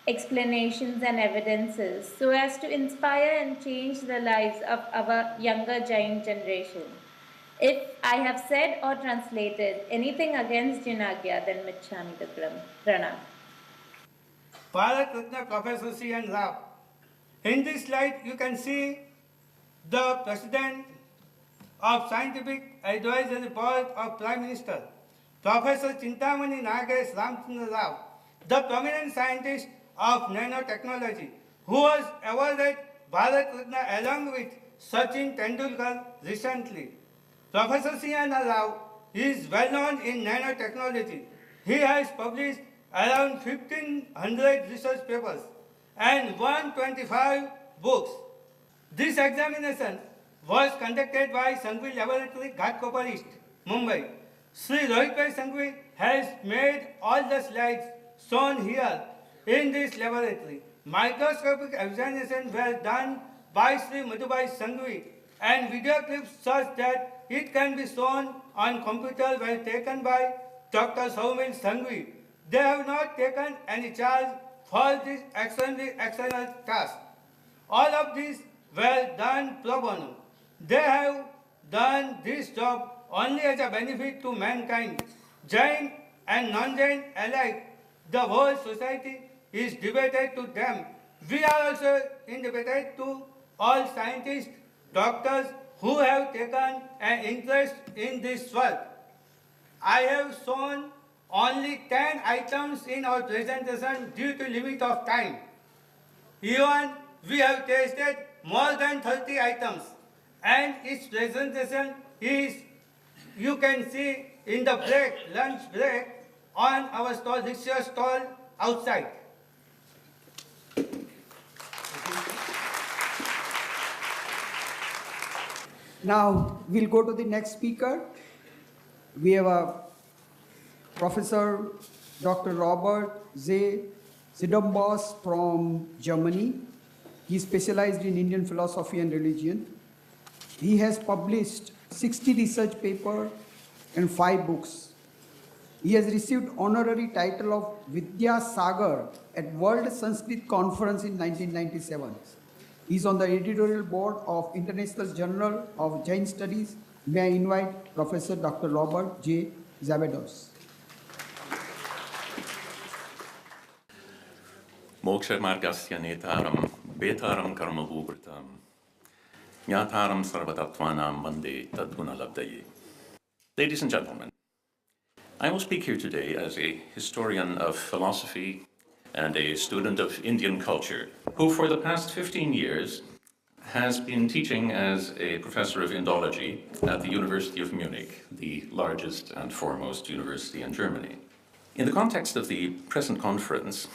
explanations, and evidences so as to inspire and change the lives of our younger Jain generation. If I have said or translated anything against Jinagya, then Michhami Pranam. Bharat Ratna Professor C.N. Rao. In this slide, you can see the President of Scientific Advisory Board of Prime Minister, Professor Chintamani Nagesh Ramchandra Rao, the prominent scientist of nanotechnology, who was awarded Bharat Ratna along with Sachin Tendulkar recently. Professor C.N. Rao is well known in nanotechnology. He has published around 1500 research papers and 125 books. This examination was conducted by Sanghvi Laboratory, Ghatkopar East, Mumbai. Sri Rohitbhai Sanghvi has made all the slides shown here in this laboratory. Microscopic examinations were done by Sri Madhubai Sanghvi, and video clips such that it can be shown on computer were taken by Dr. Soumil Sanghvi. They have not taken any charge for this extremely excellent task. All of these were done pro bono. They have done this job only as a benefit to mankind. Jain and non-Jain alike, the whole society is devoted to them. We are also indebted to all scientists, doctors who have taken an interest in this work. I have shown only 10 items in our presentation due to limit of time. Even we have tasted more than 30 items, and its presentation is, you can see in the break, lunch break, on our stall, research stall outside. Now we'll go to the next speaker. We have a Professor Dr. Robert Z. Sidombos from Germany. He specialized in Indian philosophy and religion. He has published 60 research papers and 5 books. He has received honorary title of Vidya Sagar at World Sanskrit Conference in 1997. He is on the editorial board of International Journal of Jain Studies. May I invite Professor Dr. Robert J. Zabedos. Moksha margasya netaram, betaram karma bhubratam, nyataram sarvatattvanam vande tadguna labdaye. Ladies and gentlemen, I will speak here today as a historian of philosophy and a student of Indian culture, who for the past 15 years has been teaching as a professor of Indology at the University of Munich, the largest and foremost university in Germany. In the context of the present conference,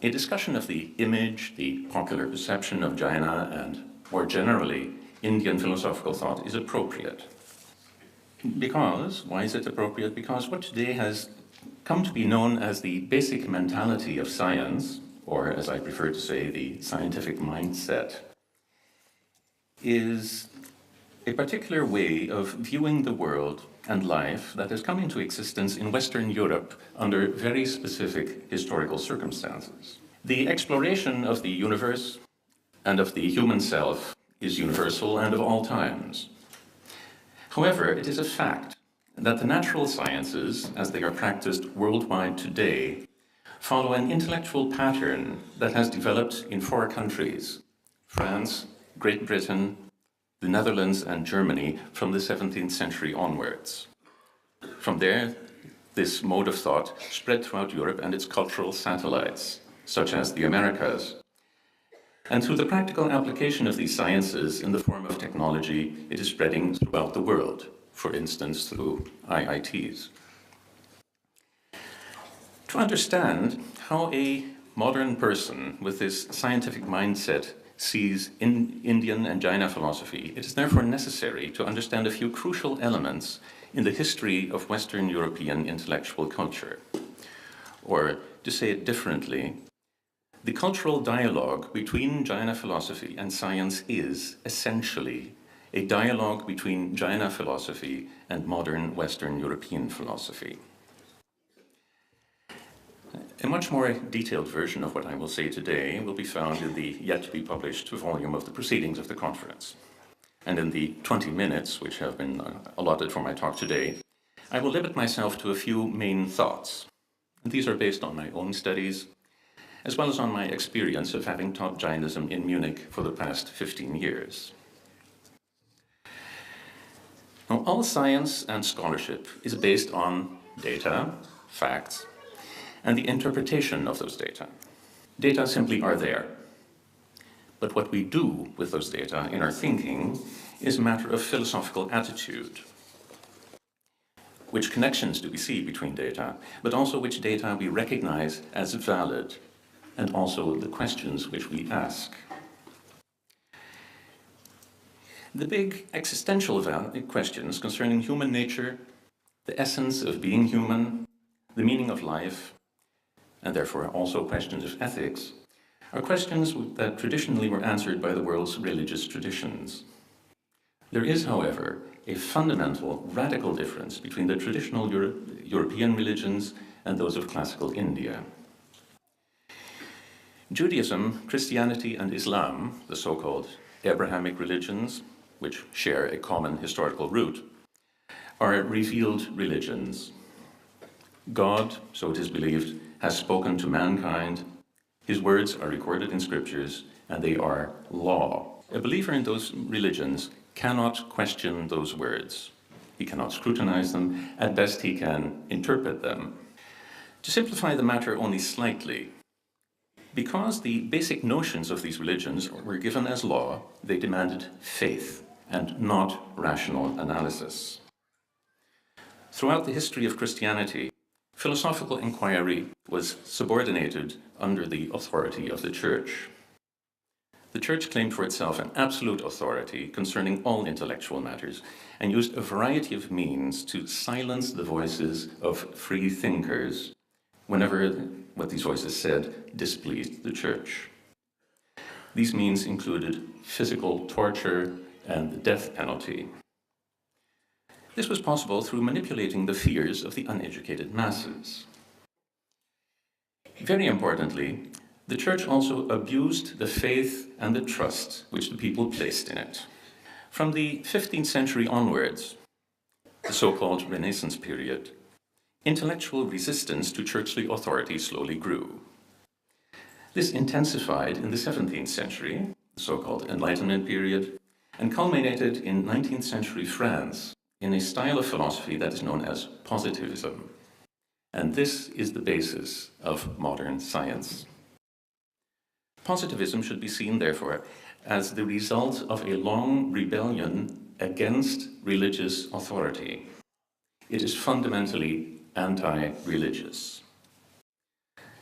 a discussion of the image, the popular perception of Jaina, and more generally, Indian philosophical thought is appropriate. Because, why is it appropriate? Because what today has come to be known as the basic mentality of science, or as I prefer to say, the scientific mindset, is a particular way of viewing the world and life that has come into existence in Western Europe under very specific historical circumstances. The exploration of the universe and of the human self is universal and of all times. However, it is a fact that the natural sciences, as they are practiced worldwide today, follow an intellectual pattern that has developed in 4 countries: France, Great Britain, the Netherlands, and Germany from the 17th century onwards. From there, this mode of thought spread throughout Europe and its cultural satellites, such as the Americas. And through the practical application of these sciences in the form of technology, it is spreading throughout the world, for instance, through IITs. To understand how a modern person with this scientific mindset sees Indian and Jaina philosophy, it is therefore necessary to understand a few crucial elements in the history of Western European intellectual culture. Or, to say it differently, the cultural dialogue between Jaina philosophy and science is essentially a dialogue between Jaina philosophy and modern Western European philosophy. A much more detailed version of what I will say today will be found in the yet-to-be-published volume of the Proceedings of the Conference. And in the 20 minutes which have been allotted for my talk today, I will limit myself to a few main thoughts. And these are based on my own studies, as well as on my experience of having taught Jainism in Munich for the past 15 years. Now, all science and scholarship is based on data, facts, and the interpretation of those data. Data simply are there. But what we do with those data in our thinking is a matter of philosophical attitude. Which connections do we see between data, but also which data we recognize as valid, and also the questions which we ask. The big existential questions concerning human nature, the essence of being human, the meaning of life, and therefore also questions of ethics, are questions that traditionally were answered by the world's religious traditions. There is, however, a fundamental, radical difference between the traditional European religions and those of classical India. Judaism, Christianity, and Islam, the so-called Abrahamic religions, which share a common historical root, are revealed religions. God, so it is believed, has spoken to mankind. His words are recorded in scriptures, and they are law. A believer in those religions cannot question those words. He cannot scrutinize them. At best, he can interpret them. To simplify the matter only slightly, because the basic notions of these religions were given as law, they demanded faith and not rational analysis. Throughout the history of Christianity, philosophical inquiry was subordinated under the authority of the Church. The Church claimed for itself an absolute authority concerning all intellectual matters and used a variety of means to silence the voices of free thinkers whenever what these voices said displeased the Church. These means included physical torture and the death penalty. This was possible through manipulating the fears of the uneducated masses. Very importantly, the Church also abused the faith and the trust which the people placed in it. From the 15th century onwards, the so-called Renaissance period, intellectual resistance to churchly authority slowly grew. This intensified in the 17th century, the so-called Enlightenment period, and culminated in 19th century France in a style of philosophy that is known as positivism. And this is the basis of modern science. Positivism should be seen, therefore, as the result of a long rebellion against religious authority. It is fundamentally anti-religious.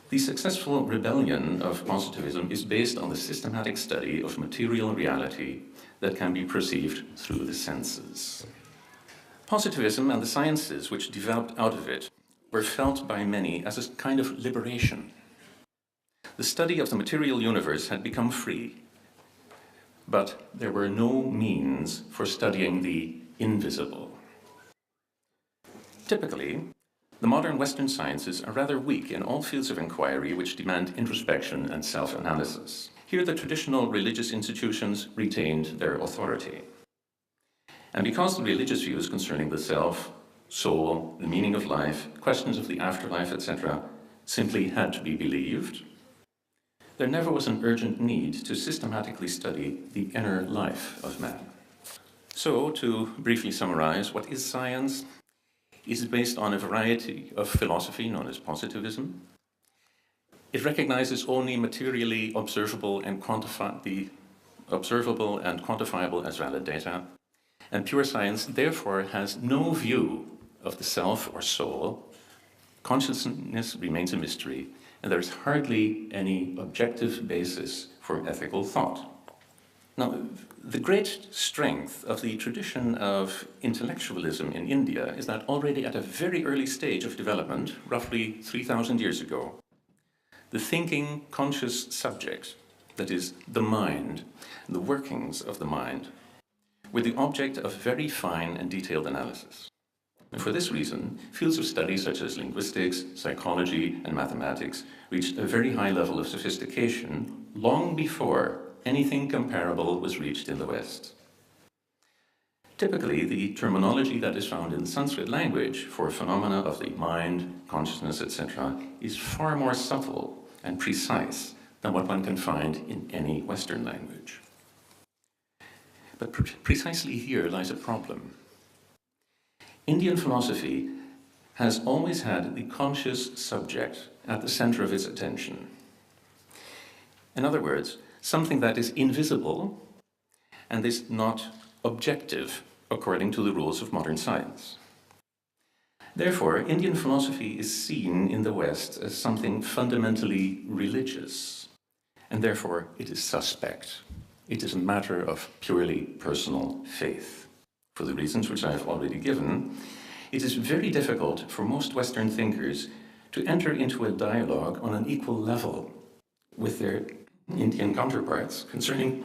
The successful rebellion of positivism is based on the systematic study of material reality that can be perceived through the senses. Positivism and the sciences which developed out of it were felt by many as a kind of liberation. The study of the material universe had become free, but there were no means for studying the invisible. Typically, the modern Western sciences are rather weak in all fields of inquiry which demand introspection and self-analysis. Here, the traditional religious institutions retained their authority. And because the religious views concerning the self, soul, the meaning of life, questions of the afterlife, etc., simply had to be believed, there never was an urgent need to systematically study the inner life of man. So, to briefly summarize, what is science? It is based on a variety of philosophy known as positivism. It recognizes only materially observable and quantifiable as valid data. And pure science, therefore, has no view of the self or soul. Consciousness remains a mystery, and there's hardly any objective basis for ethical thought. Now, the great strength of the tradition of intellectualism in India is that already at a very early stage of development, roughly 3,000 years ago, the thinking, conscious subject, that is, the mind, the workings of the mind, were the object of very fine and detailed analysis. And for this reason, fields of study such as linguistics, psychology, and mathematics reached a very high level of sophistication long before anything comparable was reached in the West. Typically, the terminology that is found in the Sanskrit language for phenomena of the mind, consciousness, etc., is far more subtle and precise than what one can find in any Western language. But precisely here lies a problem. Indian philosophy has always had the conscious subject at the center of its attention. In other words, something that is invisible and is not objective according to the rules of modern science. Therefore, Indian philosophy is seen in the West as something fundamentally religious, and therefore it is suspect. It is a matter of purely personal faith. For the reasons which I have already given, it is very difficult for most Western thinkers to enter into a dialogue on an equal level with their Indian counterparts concerning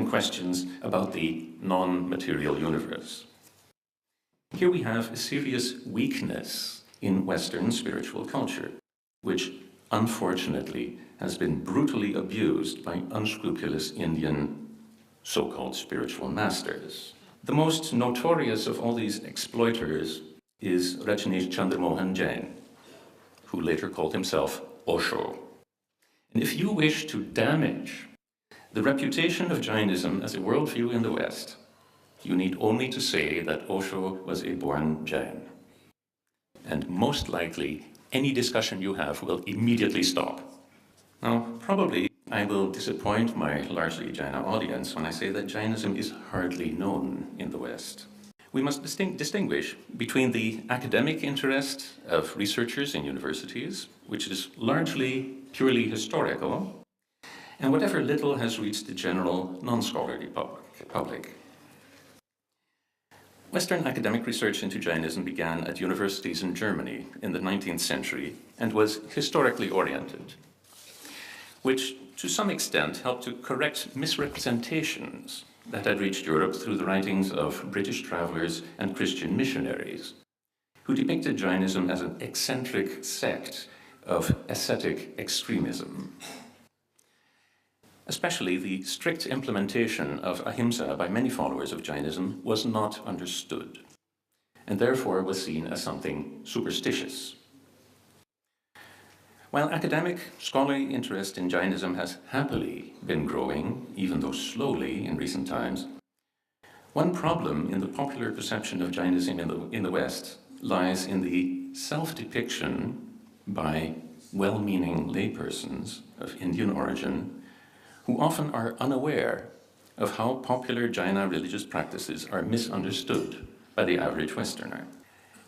questions about the non-material universe. Here we have a serious weakness in Western spiritual culture, which unfortunately has been brutally abused by unscrupulous Indian so-called spiritual masters. The most notorious of all these exploiters is Rajneesh Chandra Mohan Jain, who later called himself Osho. And if you wish to damage the reputation of Jainism as a worldview in the West, you need only to say that Osho was a born Jain. And most likely, any discussion you have will immediately stop. Now, probably I will disappoint my largely Jaina audience when I say that Jainism is hardly known in the West. We must distinguish between the academic interest of researchers in universities, which is largely purely historical, and whatever little has reached the general non-scholarly public. Western academic research into Jainism began at universities in Germany in the 19th century and was historically oriented, which to some extent helped to correct misrepresentations that had reached Europe through the writings of British travelers and Christian missionaries, who depicted Jainism as an eccentric sect of ascetic extremism. Especially the strict implementation of ahimsa by many followers of Jainism was not understood, and therefore was seen as something superstitious. While academic, scholarly interest in Jainism has happily been growing, even though slowly in recent times, one problem in the popular perception of Jainism in the West lies in the self-depiction by well-meaning laypersons of Indian origin who often are unaware of how popular Jaina religious practices are misunderstood by the average Westerner.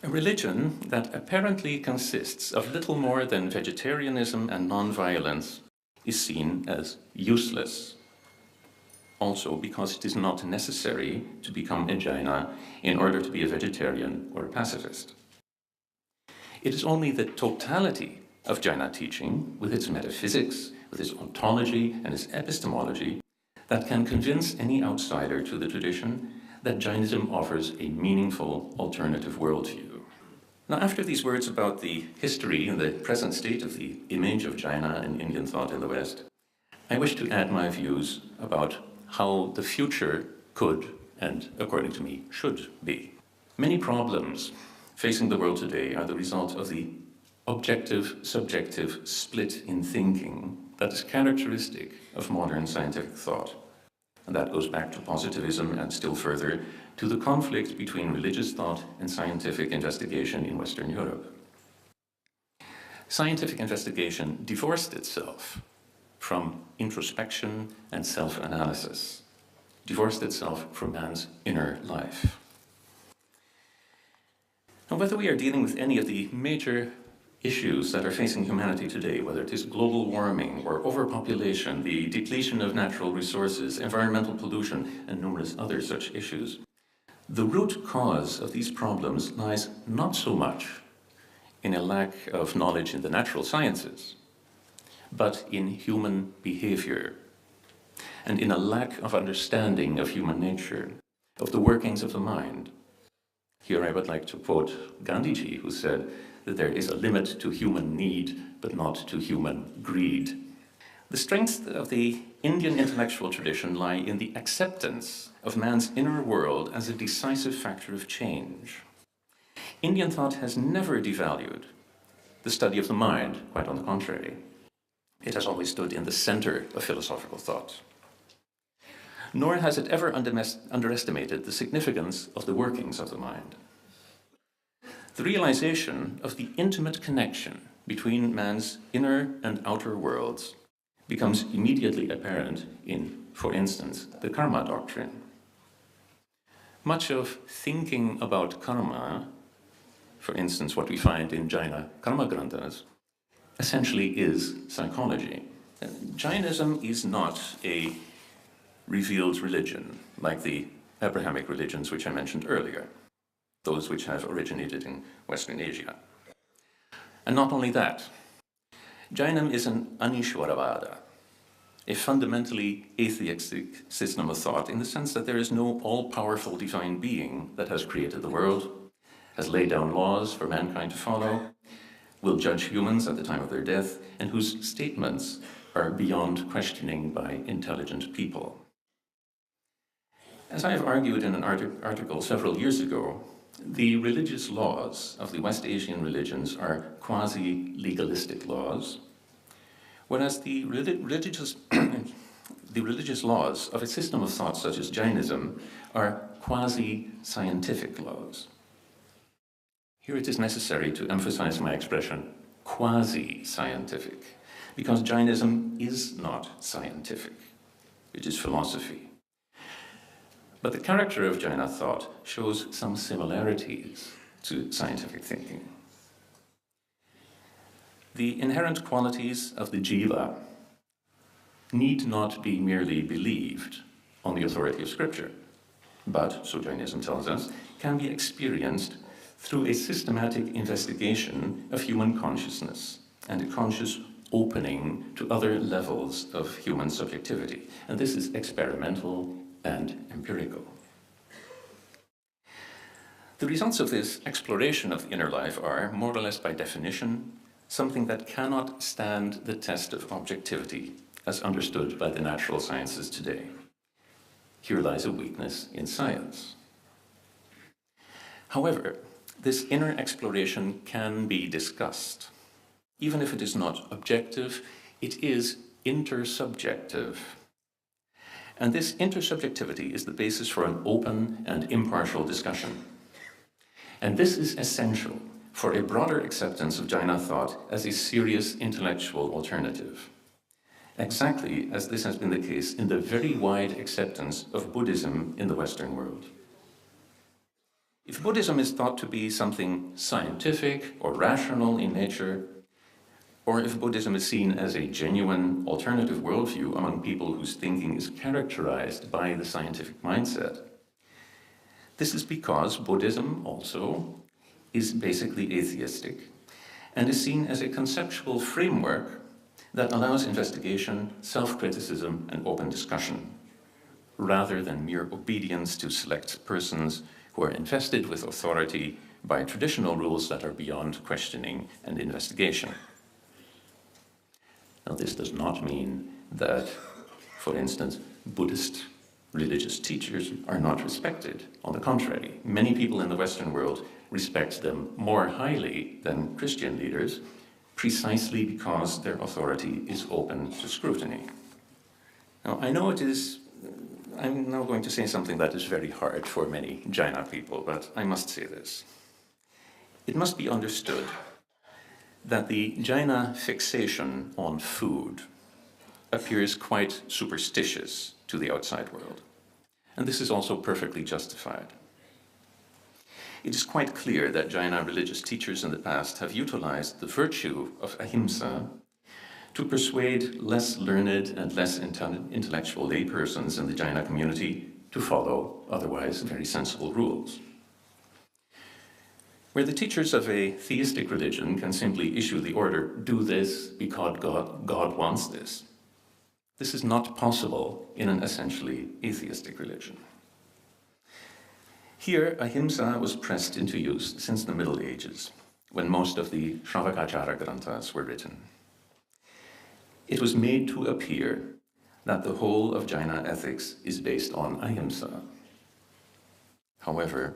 A religion that apparently consists of little more than vegetarianism and non-violence is seen as useless, also because it is not necessary to become a Jaina in order to be a vegetarian or a pacifist. It is only the totality of Jaina teaching, with its metaphysics, with its ontology and its epistemology, that can convince any outsider to the tradition that Jainism offers a meaningful alternative worldview. Now, after these words about the history and the present state of the image of Jaina in Indian thought in the West, I wish to add my views about how the future could, and according to me, should be. Many problems facing the world today are the result of the objective-subjective split in thinking that is characteristic of modern scientific thought. And that goes back to positivism and still further to the conflict between religious thought and scientific investigation in Western Europe. Scientific investigation divorced itself from introspection and self-analysis, divorced itself from man's inner life. And whether we are dealing with any of the major issues that are facing humanity today, whether it is global warming or overpopulation, the depletion of natural resources, environmental pollution, and numerous other such issues, the root cause of these problems lies not so much in a lack of knowledge in the natural sciences, but in human behavior, and in a lack of understanding of human nature, of the workings of the mind. Here I would like to quote Gandhiji, who said that there is a limit to human need, but not to human greed. The strengths of the Indian intellectual tradition lie in the acceptance of man's inner world as a decisive factor of change. Indian thought has never devalued the study of the mind, quite on the contrary. It has always stood in the center of philosophical thought. Nor has it ever underestimated the significance of the workings of the mind. The realization of the intimate connection between man's inner and outer worlds becomes immediately apparent in, for instance, the karma doctrine. Much of thinking about karma, for instance, what we find in Jaina karma granthas, essentially is psychology. Jainism is not a revealed religion like the Abrahamic religions which I mentioned earlier, those which have originated in Western Asia. And not only that, Jainism is an Anishwaravada, a fundamentally atheistic system of thought in the sense that there is no all-powerful divine being that has created the world, has laid down laws for mankind to follow, will judge humans at the time of their death, and whose statements are beyond questioning by intelligent people. As I have argued in an article several years ago, the religious laws of the West Asian religions are quasi-legalistic laws, whereas the religious laws of a system of thought such as Jainism are quasi-scientific laws. Here it is necessary to emphasize my expression, quasi-scientific, because Jainism is not scientific, it is philosophy. But the character of Jaina thought shows some similarities to scientific thinking. The inherent qualities of the jiva need not be merely believed on the authority of Scripture, but, so Jainism tells us, can be experienced through a systematic investigation of human consciousness and a conscious opening to other levels of human subjectivity. And this is experimental and empirical. The results of this exploration of the inner life are, more or less by definition, something that cannot stand the test of objectivity as understood by the natural sciences today. Here lies a weakness in science. However, this inner exploration can be discussed. Even if it is not objective, it is intersubjective. And this intersubjectivity is the basis for an open and impartial discussion. And this is essential for a broader acceptance of Jaina thought as a serious intellectual alternative, exactly as this has been the case in the very wide acceptance of Buddhism in the Western world. If Buddhism is thought to be something scientific or rational in nature, or if Buddhism is seen as a genuine alternative worldview among people whose thinking is characterized by the scientific mindset, this is because Buddhism also is basically atheistic and is seen as a conceptual framework that allows investigation, self-criticism, and open discussion, rather than mere obedience to select persons who are invested with authority by traditional rules that are beyond questioning and investigation. Now, this does not mean that, for instance, Buddhist religious teachers are not respected. On the contrary, many people in the Western world respect them more highly than Christian leaders, precisely because their authority is open to scrutiny. Now, I know I'm now going to say something that is very hard for many Jaina people, but I must say this. It must be understood that the Jaina fixation on food appears quite superstitious to the outside world. And this is also perfectly justified. It is quite clear that Jaina religious teachers in the past have utilized the virtue of ahimsa to persuade less learned and less intellectual laypersons in the Jaina community to follow otherwise very sensible rules. Where the teachers of a theistic religion can simply issue the order, do this because God wants this, this is not possible in an essentially atheistic religion. Here, ahimsa was pressed into use since the Middle Ages, when most of the Shravakachara Granthas were written. It was made to appear that the whole of Jaina ethics is based on ahimsa. However,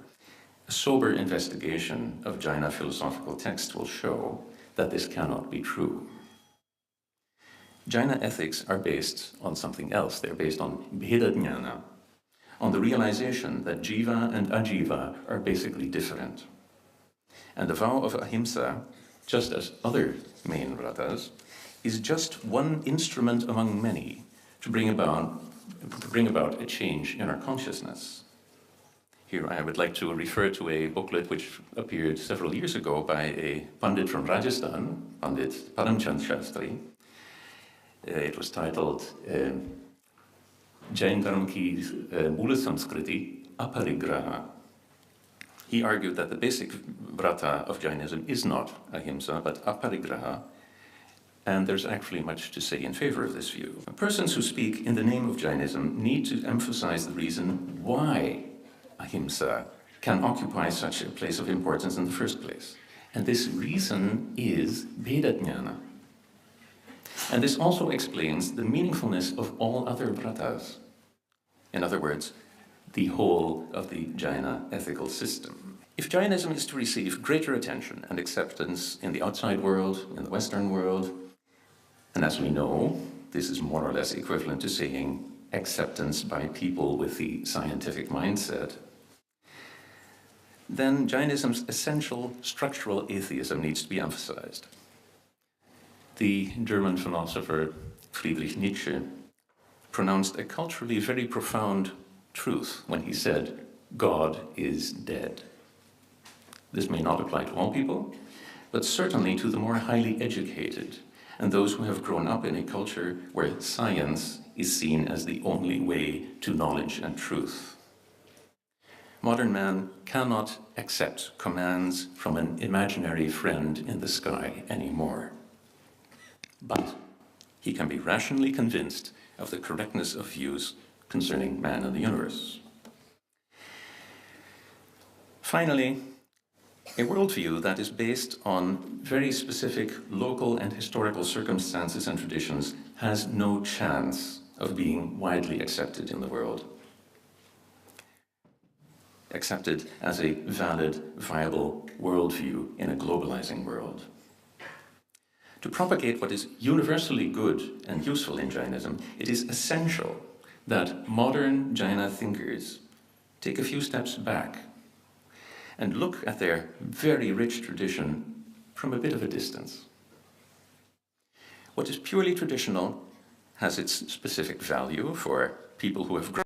a sober investigation of Jaina philosophical texts will show that this cannot be true. Jaina ethics are based on something else. They're based on bhedajnana, on the realization that jiva and ajiva are basically different. And the vow of ahimsa, just as other main vratas, is just one instrument among many to bring about a change in our consciousness. Here I would like to refer to a booklet which appeared several years ago by a Pandit from Rajasthan, Pandit Paramchand Shastri. It was titled Jain Dharma ki Mula Samskriti Aparigraha. He argued that the basic vrata of Jainism is not ahimsa, but aparigraha, and there's actually much to say in favor of this view. Persons who speak in the name of Jainism need to emphasize the reason why ahimsa can occupy such a place of importance in the first place. And this reason is bhedajnana. And this also explains the meaningfulness of all other vratas. In other words, the whole of the Jaina ethical system. If Jainism is to receive greater attention and acceptance in the outside world, in the Western world, and as we know, this is more or less equivalent to saying acceptance by people with the scientific mindset, then Jainism's essential structural atheism needs to be emphasized. The German philosopher Friedrich Nietzsche pronounced a culturally very profound truth when he said, God is dead. This may not apply to all people, but certainly to the more highly educated and those who have grown up in a culture where science is seen as the only way to knowledge and truth. Modern man cannot accept commands from an imaginary friend in the sky anymore. But he can be rationally convinced of the correctness of views concerning man and the universe. Finally, a worldview that is based on very specific local and historical circumstances and traditions has no chance of being widely accepted in the world. Accepted as a valid, viable worldview in a globalizing world. To propagate what is universally good and useful in Jainism, it is essential that modern Jaina thinkers take a few steps back and look at their very rich tradition from a bit of a distance. What is purely traditional has its specific value for people who have grown